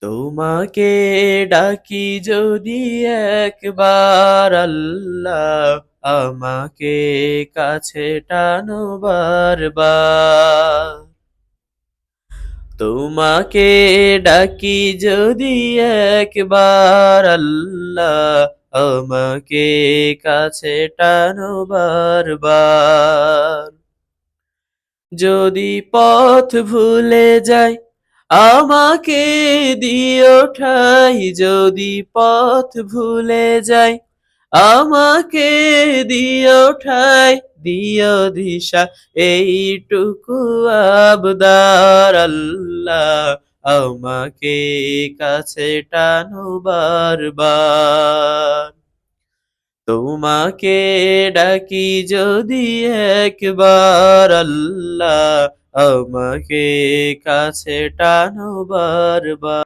তোমাকে ডাকি যদি একবার আল্লাহ, আমাকে কাছে টানো বারবার। তোমাকে ডাকি যদি একবার আল্লাহ, আমাকে কাছে টানো বারবার। যদি পথ ভুলে যাই আমাকে দিও ঠাই, যদি পথ ভুলে যাই আমাকে দিও ঠাই, দিও দিশা এইটুকু আবদার আল্লাহ, আমাকে কাছে টানো বারবার। তোমাকে ডাকি যদি একবার আল্লাহ, আমাকে কাছে টানো বারবার।